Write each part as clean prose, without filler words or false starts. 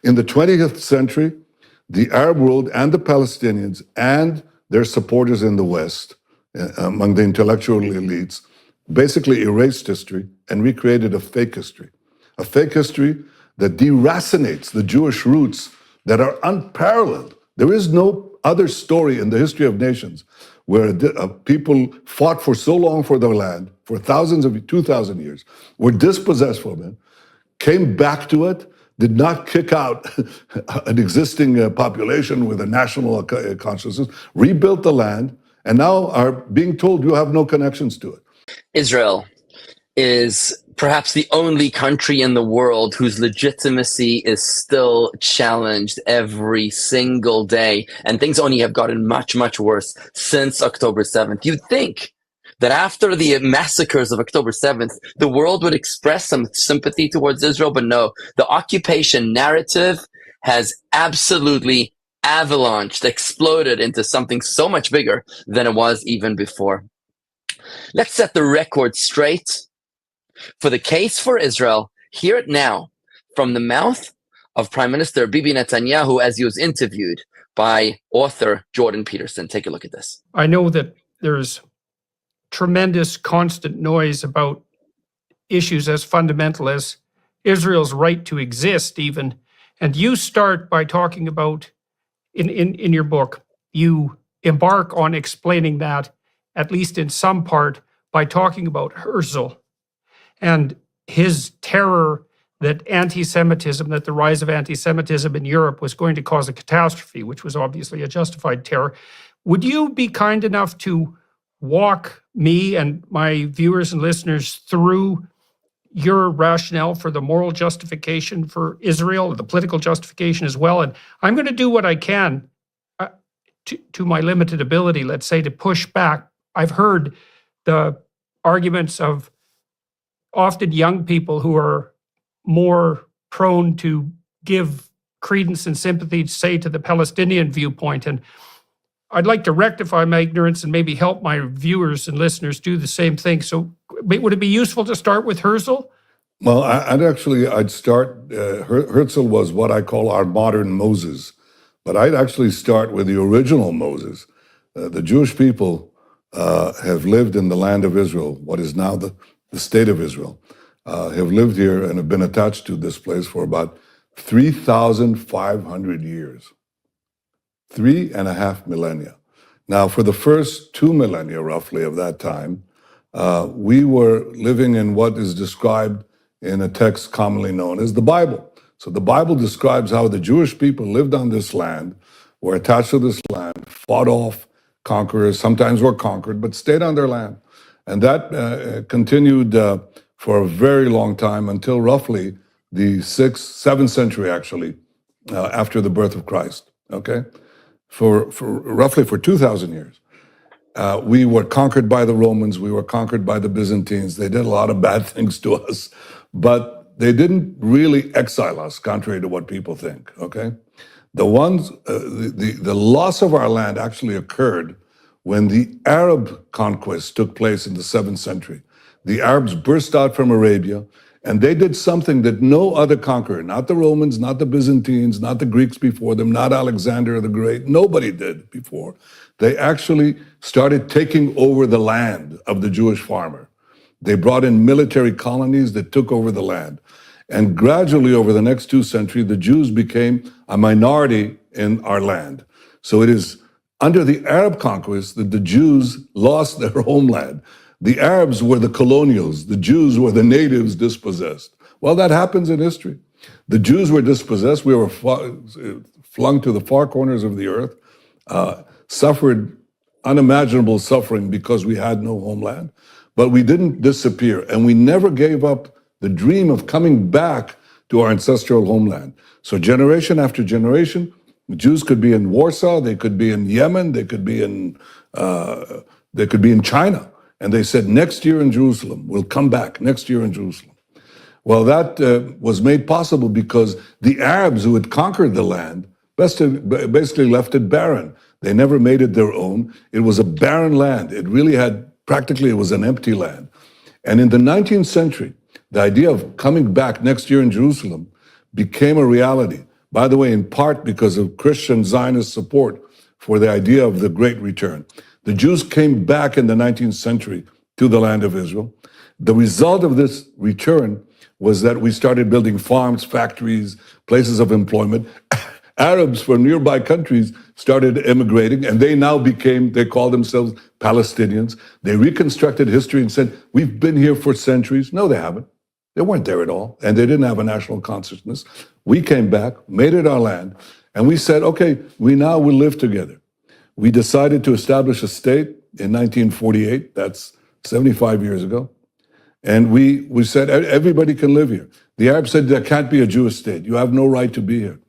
In the 20th century, the Arab world and the Palestinians and their supporters in the West, among the intellectual elites, basically erased history and recreated a fake history that deracinates the Jewish roots that are unparalleled. There is no other story in the history of nations where people fought for so long for their land, for 2,000 years, were dispossessed from it, came back to it, did not kick out an existing population with a national consciousness, rebuilt the land, and now are being told you have no connections to it. Israel is perhaps the only country in the world whose legitimacy is still challenged every single day. And things only have gotten much, much worse since October 7th. You'd think that after the massacres of October 7th, the world would express some sympathy towards Israel, but no, the occupation narrative has absolutely avalanched, exploded into something so much bigger than it was even before. Let's set the record straight for the case for Israel. Hear it now from the mouth of Prime Minister Bibi Netanyahu as he was interviewed by author Jordan Peterson. Take a look at this. I know that there's tremendous constant noise about issues as fundamental as Israel's right to exist even. And you start by talking about, in your book, you embark on explaining that, at least in some part, by talking about Herzl and his terror that anti-Semitism, that the rise of anti-Semitism in Europe was going to cause a catastrophe, which was obviously a justified terror. Would you be kind enough to walk me and my viewers and listeners through your rationale for the moral justification for Israel, the political justification as well? And I'm going to do what I can to my limited ability, let's say, to push back. I've heard the arguments of often young people who are more prone to give credence and sympathy, say, to the Palestinian viewpoint. And I'd like to rectify my ignorance and maybe help my viewers and listeners do the same thing. So would it be useful to start with Herzl? Well, I'd start, Herzl was what I call our modern Moses, but I'd actually start with the original Moses. The Jewish people have lived in the land of Israel, what is now the state of Israel, have lived here and have been attached to this place for about 3,500 years. 3.5 millennia. Now, for the first 2 millennia, roughly, of that time, we were living in what is described in a text commonly known as the Bible. So the Bible describes how the Jewish people lived on this land, were attached to this land, fought off conquerors, sometimes were conquered, but stayed on their land. And that continued for a very long time until roughly the 7th century, actually, after the birth of Christ, okay? For roughly 2,000 years. We were conquered by the Romans, we were conquered by the Byzantines. They did a lot of bad things to us, but they didn't really exile us, contrary to what people think, okay? The loss of our land actually occurred when the Arab conquest took place in the 7th century. The Arabs burst out from Arabia, and they did something that no other conqueror, not the Romans, not the Byzantines, not the Greeks before them, not Alexander the Great, nobody did before. They actually started taking over the land of the Jewish farmer. They brought in military colonies that took over the land. And gradually over the next 2 centuries, the Jews became a minority in our land. So it is under the Arab conquest that the Jews lost their homeland. The Arabs were the colonials, the Jews were the natives dispossessed. Well, that happens in history. The Jews were dispossessed, we were flung to the far corners of the earth, suffered unimaginable suffering because we had no homeland, but we didn't disappear, and we never gave up the dream of coming back to our ancestral homeland. So generation after generation, the Jews could be in Warsaw, they could be in Yemen, they could be in China. And they said, next year in Jerusalem, we'll come back next year in Jerusalem. Well, that was made possible because the Arabs who had conquered the land basically left it barren. They never made it their own. It was a barren land. It really had, practically it was an empty land. And in the 19th century, the idea of coming back next year in Jerusalem became a reality. by the way, in part because of Christian Zionist support for the idea of the Great Return. The Jews came back in the 19th century to the land of Israel. The result of this return was that we started building farms, factories, places of employment. Arabs from nearby countries started immigrating, and they call themselves Palestinians. They reconstructed history and said, we've been here for centuries. No, they haven't. They weren't there at all, and they didn't have a national consciousness. We came back, made it our land, and we said, okay, we now will live together. We decided to establish a state in 1948, that's 75 years ago, and we said, everybody can live here. The Arabs said, there can't be a Jewish state. You have no right to be here.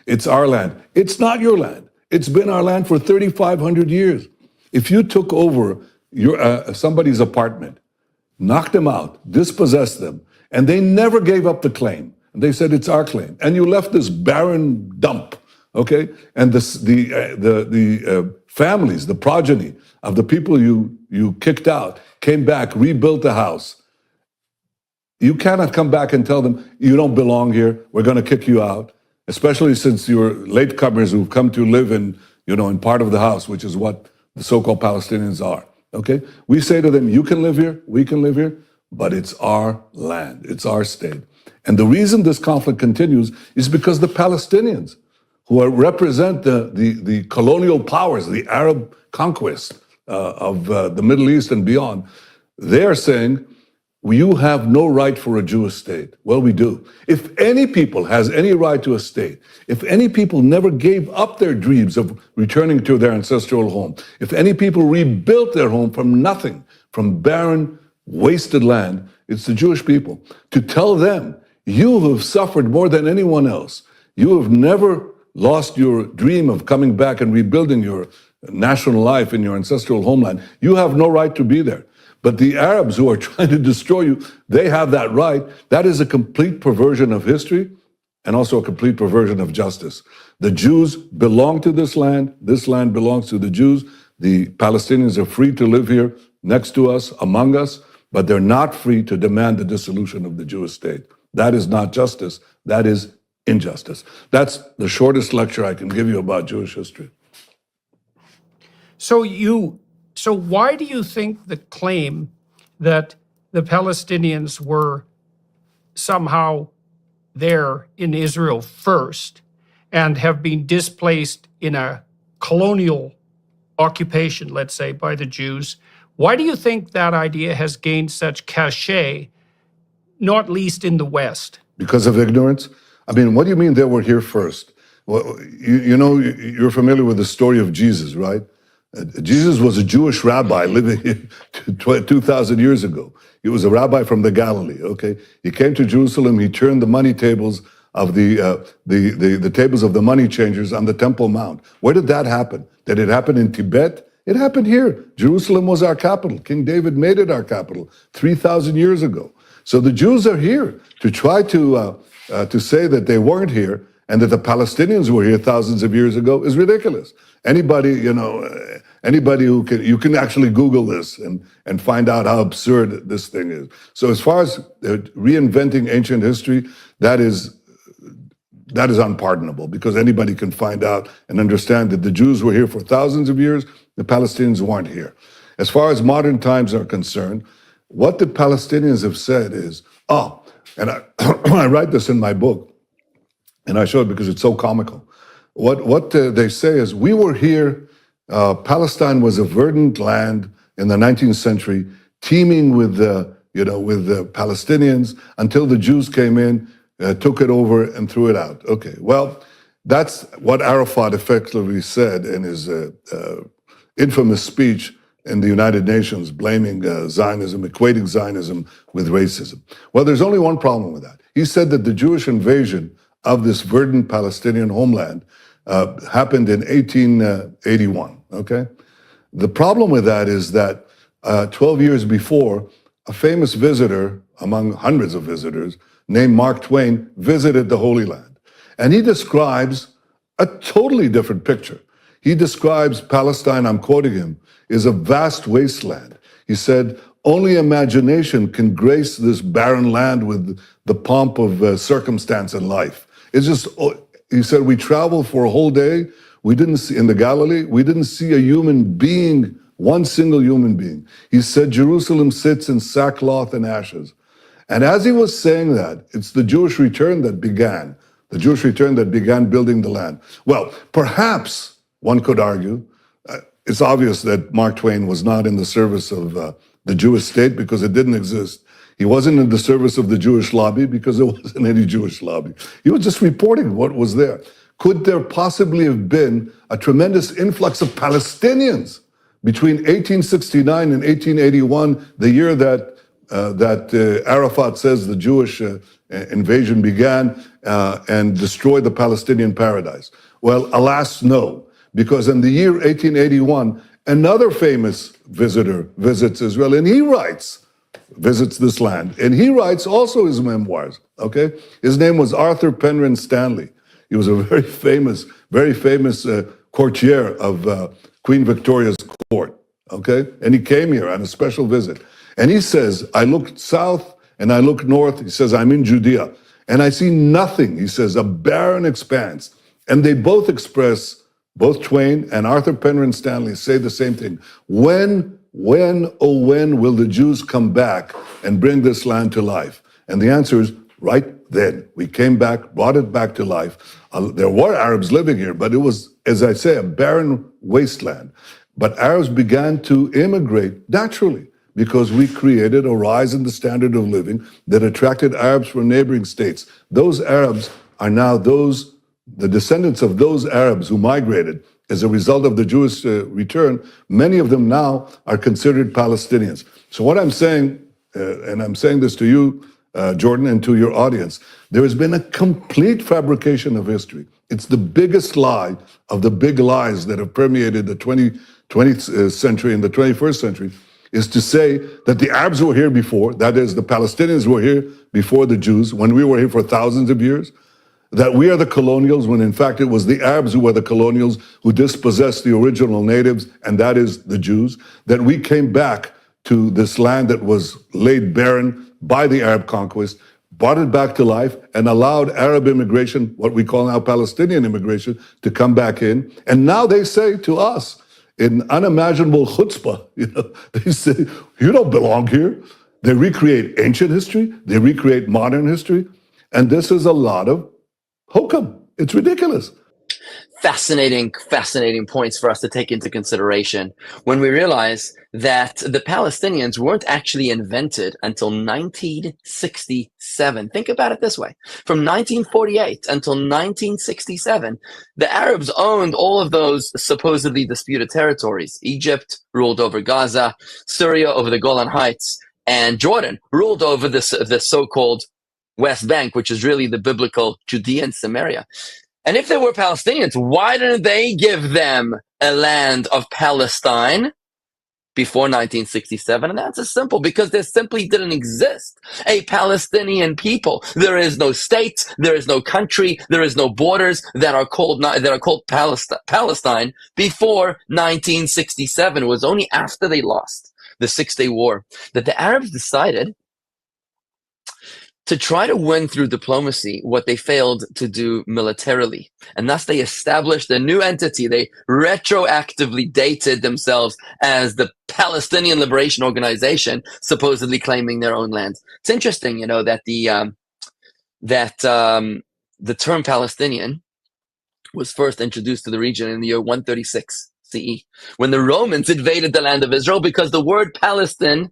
It's our land. It's not your land. It's been our land for 3,500 years. If you took over somebody's apartment, knocked them out, dispossessed them, and they never gave up the claim, and they said, it's our claim, and you left this barren dump, okay? And the families, the progeny of the people you kicked out, came back, rebuilt the house. You cannot come back and tell them, you don't belong here, we're gonna kick you out, especially since you're latecomers who've come to live in part of the house, which is what the so-called Palestinians are, okay? We say to them, you can live here, we can live here, but it's our land, it's our state. And the reason this conflict continues is because the Palestinians, who represent the colonial powers, the Arab conquest of the Middle East and beyond, they are saying, you have no right for a Jewish state. Well, we do. If any people has any right to a state, if any people never gave up their dreams of returning to their ancestral home, if any people rebuilt their home from nothing, from barren, wasted land, it's the Jewish people. To tell them, you have suffered more than anyone else. You have never lost your dream of coming back and rebuilding your national life in your ancestral homeland. You have no right to be there. But the Arabs who are trying to destroy you, they have that right. That is a complete perversion of history and also a complete perversion of justice. The Jews belong to this land belongs to the Jews. The Palestinians are free to live here next to us, among us, but they're not free to demand the dissolution of the Jewish state. That is not justice, that is injustice. That's the shortest lecture I can give you about Jewish history. So why do you think the claim that the Palestinians were somehow there in Israel first and have been displaced in a colonial occupation, let's say, by the Jews, why do you think that idea has gained such cachet, not least in the West? Because of ignorance? I mean, what do you mean they were here first? Well, you're familiar with the story of Jesus, right? Jesus was a Jewish rabbi living here 2,000 years ago. He was a rabbi from the Galilee, okay? He came to Jerusalem, he turned the money tables of the tables of the money changers on the Temple Mount. Where did that happen? Did it happen in Tibet? It happened here. Jerusalem was our capital. King David made it our capital 3,000 years ago. So the Jews are here. To try to say that they weren't here and that the Palestinians were here thousands of years ago is ridiculous. Anybody who you can actually Google this and find out how absurd this thing is. So as far as reinventing ancient history, that is unpardonable, because anybody can find out and understand that the Jews were here for thousands of years, the Palestinians weren't here. As far as modern times are concerned, what the Palestinians have said is, and I write this in my book, and I show it because it's so comical. What they say is, we were here, Palestine was a verdant land in the 19th century, teeming with the Palestinians, until the Jews came in, took it over and threw it out. Okay, well, that's what Arafat effectively said in his infamous speech in the United Nations, blaming Zionism, equating Zionism with racism. Well, there's only one problem with that. He said that the Jewish invasion of this verdant Palestinian homeland happened in 1881, okay? The problem with that is that 12 years before, a famous visitor, among hundreds of visitors, named Mark Twain, visited the Holy Land. And he describes a totally different picture. He describes Palestine, I'm quoting him, is a vast wasteland. He said, only imagination can grace this barren land with the pomp of circumstance and life. It's just He said, we traveled for a whole day. We didn't see, in the Galilee, we didn't see a human being, one single human being. He said, Jerusalem sits in sackcloth and ashes. And as he was saying that, it's the Jewish return that began, building the land. Well, perhaps one could argue, it's obvious that Mark Twain was not in the service of the Jewish state because it didn't exist. He wasn't in the service of the Jewish lobby because there wasn't any Jewish lobby. He was just reporting what was there. Could there possibly have been a tremendous influx of Palestinians between 1869 and 1881, the year that Arafat says the Jewish invasion began and destroyed the Palestinian paradise? Well, alas, no, because in the year 1881, another famous visitor visits Israel, and he visits this land, and he writes also his memoirs, okay? His name was Arthur Penrhyn Stanley. He was a very famous courtier of Queen Victoria's court, okay? And he came here on a special visit. And he says, I look south and I look north. He says, I'm in Judea. And I see nothing. He says, a barren expanse. And they both express, both Twain and Arthur Penrhyn Stanley say the same thing. When will the Jews come back and bring this land to life? And the answer is right then. We came back, brought it back to life. There were Arabs living here, but it was, as I say, a barren wasteland. But Arabs began to immigrate naturally because we created a rise in the standard of living that attracted Arabs from neighboring states. Those Arabs are now the descendants of those Arabs who migrated as a result of the Jewish return. Many of them now are considered Palestinians. So what I'm saying, and I'm saying this to you, Jordan, and to your audience, there has been a complete fabrication of history. It's the biggest lie of the big lies that have permeated the 20th century and the 21st century, is to say that the Arabs were here before, that is, the Palestinians were here before the Jews, when we were here for thousands of years, that we are the colonials, when in fact it was the Arabs who were the colonials who dispossessed the original natives, and that is the Jews, that we came back to this land that was laid barren by the Arab conquest, brought it back to life, and allowed Arab immigration, what we call now Palestinian immigration, to come back in. And now they say to us, in unimaginable chutzpah, they say, you don't belong here. They recreate ancient history, they recreate modern history, and this is a lot of hokum. It's ridiculous. Fascinating points for us to take into consideration when we realize that the Palestinians weren't actually invented until 1967. Think about it this way. From 1948 until 1967, the Arabs owned all of those supposedly disputed territories. Egypt ruled over Gaza, Syria over the Golan Heights, and Jordan ruled over the so-called West Bank, which is really the biblical Judea and Samaria. And if there were Palestinians, why didn't they give them a land of Palestine before 1967? And that's simple, because there simply didn't exist a Palestinian people. There is no state, there is no country, there is no borders that are called Palestine before 1967. It was only after they lost the Six-Day War that the Arabs decided to try to win through diplomacy what they failed to do militarily. And thus they established a new entity. They retroactively dated themselves as the Palestinian Liberation Organization, supposedly claiming their own land. It's interesting, that the term Palestinian was first introduced to the region in the year 136 CE, when the Romans invaded the land of Israel, because the word Palestine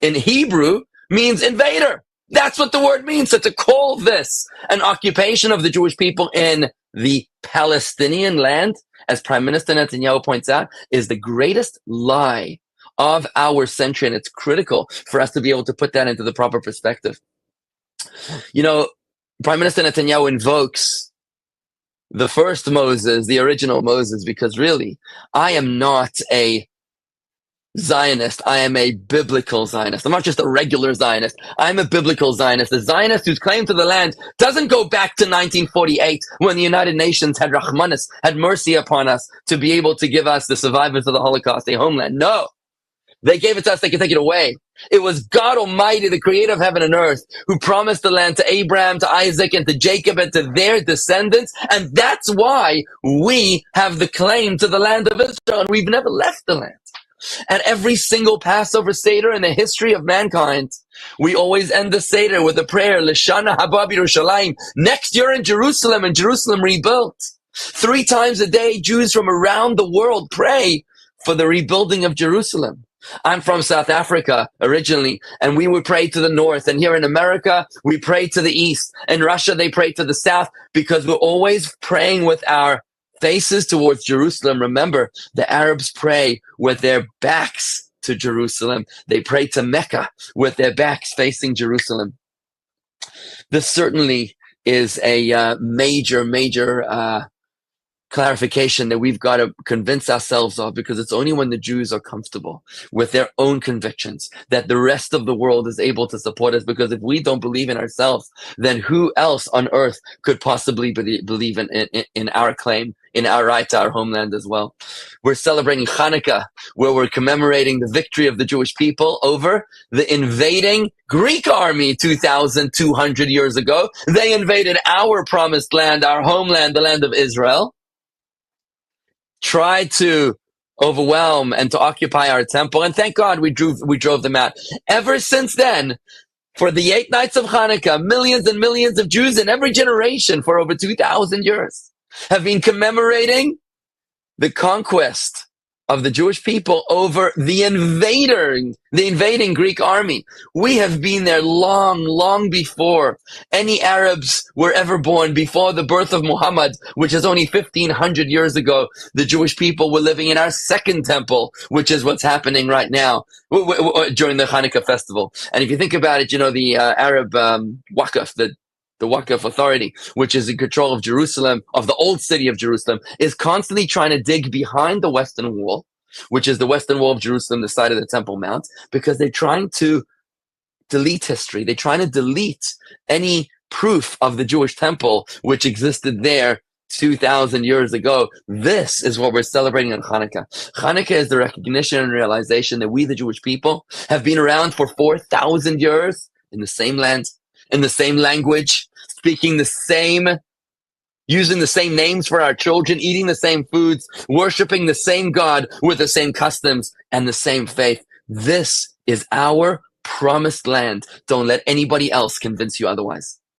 in Hebrew means invader. That's what the word means. So to call this an occupation of the Jewish people in the Palestinian land, as Prime Minister Netanyahu points out, is the greatest lie of our century. And it's critical for us to be able to put that into the proper perspective. Prime Minister Netanyahu invokes the first Moses, the original Moses, because really, I am not a Zionist. I am a biblical Zionist. I'm not just a regular Zionist. I'm a biblical Zionist. A Zionist whose claim to the land doesn't go back to 1948, when the United Nations had mercy upon us to be able to give us, the survivors of the Holocaust, a homeland. No. They gave it to us, they can take it away. It was God Almighty, the creator of heaven and earth, who promised the land to Abraham, to Isaac, and to Jacob, and to their descendants. And that's why we have the claim to the land of Israel, and we've never left the land. And every single Passover Seder in the history of mankind, we always end the Seder with a prayer, L'shana haba b'Yerushalayim, next year in Jerusalem, and Jerusalem rebuilt. 3 times a day, Jews from around the world pray for the rebuilding of Jerusalem. I'm from South Africa originally, and we would pray to the north. And here in America, we pray to the east. In Russia, they pray to the south, because we're always praying with our faces towards Jerusalem. Remember, the Arabs pray with their backs to Jerusalem. They pray to Mecca with their backs facing Jerusalem. This certainly is a major clarification that we've got to convince ourselves of, because it's only when the Jews are comfortable with their own convictions that the rest of the world is able to support us. Because if we don't believe in ourselves, then who else on earth could possibly believe in our claim, in our right to our homeland as well? We're celebrating Hanukkah, where we're commemorating the victory of the Jewish people over the invading Greek army 2,200 years ago. They invaded our promised land, our homeland, the land of Israel, tried to overwhelm and to occupy our temple, and thank God we drove them out. Ever since then, for the 8 nights of Hanukkah, millions and millions of Jews in every generation for over 2,000 years have been commemorating the conquest of the Jewish people over the invading Greek army. We have been there long before any Arabs were ever born, before the birth of Muhammad, which is only 1,500 years ago. The Jewish people were living in our second temple, which is what's happening right now during the Hanukkah festival. And if you think about it, the Arab Waqf, the Waqf authority, which is in control of Jerusalem, of the old city of Jerusalem, is constantly trying to dig behind the Western Wall, which is the Western Wall of Jerusalem, the side of the Temple Mount, because they're trying to delete history. They're trying to delete any proof of the Jewish temple, which existed there 2,000 years ago. This is what we're celebrating on Hanukkah. Hanukkah is the recognition and realization that we, the Jewish people, have been around for 4,000 years in the same land, in the same language, speaking the same, using the same names for our children, eating the same foods, worshiping the same God with the same customs and the same faith. This is our promised land. Don't let anybody else convince you otherwise.